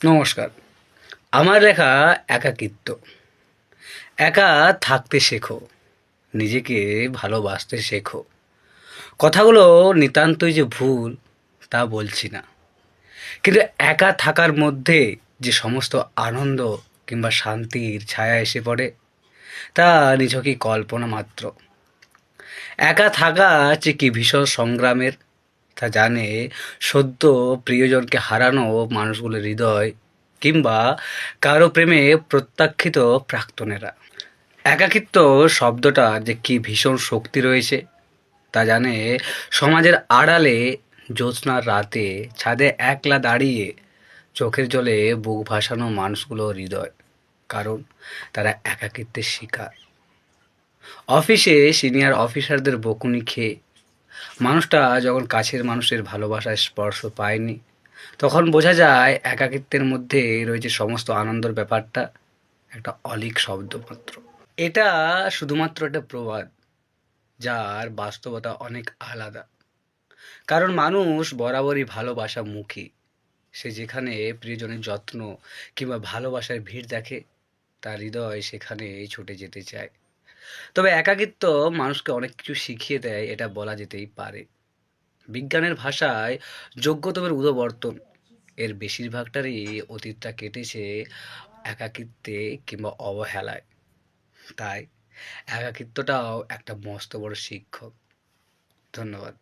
নমস্কার। আমার লেখা একাকিত্ব। একা থাকতে শেখো, নিজেকে ভালোবাসতে শেখো। কথাগুলো নিতান্তই যে ভুল তা বলছি না, কিন্তু একা থাকার মধ্যে যে সমস্ত আনন্দ কিংবা শান্তির ছায়া এসে পড়ে তা নিছকই কল্পনা মাত্র। একা থাকা যে কি ভীষণ সংগ্রামের তা জানে সদ্য প্রিয়জনকে হারানো মানুষগুলোর হৃদয়, কিংবা কারো প্রেমে প্রত্যাখ্যিত প্রাক্তনেরা। একাকিত্ব শব্দটা যে কি ভীষণ শক্তি রয়েছে তা জানে সমাজের আড়ালে, জ্যোৎস্নার রাতে ছাদে একলা দাঁড়িয়ে চোখের জলে বুক ভাসানো মানুষগুলোর হৃদয়। কারণ তারা একাকিত্বের শিকার। অফিসে সিনিয়র অফিসারদের বকুনি খেয়ে মানুষটা যখন কাছের মানুষের ভালোবাসার স্পর্শ পায়নি, তখন বোঝা যায় একাকিত্বের মধ্যে রয়েছে সমস্ত আনন্দের ব্যাপারটা একটা অলীক শব্দ মাত্র। এটা শুধুমাত্র একটা প্রবাদ, যার বাস্তবতা অনেক আলাদা। কারণ মানুষ বরাবরই ভালোবাসা মুখী। সে যেখানে প্রিয়জনের যত্ন কিংবা ভালোবাসার ভিড় দেখে, তার হৃদয় সেখানেই ছুটে যেতে চায়। তবে একাকিত্ব মানুষকে অনেক কিছু শিখিয়ে দেয়, এটা বলা যেতেই পারে। বিজ্ঞানের ভাষায় যোগ্যতমের উদবর্তন, এর বেশিরভাগটারই অতীতটা কেটেছে একাকিত্বে কিংবা অবহেলায়। তাই একাকিত্বটাও একটা মস্ত বড় শিক্ষক। ধন্যবাদ।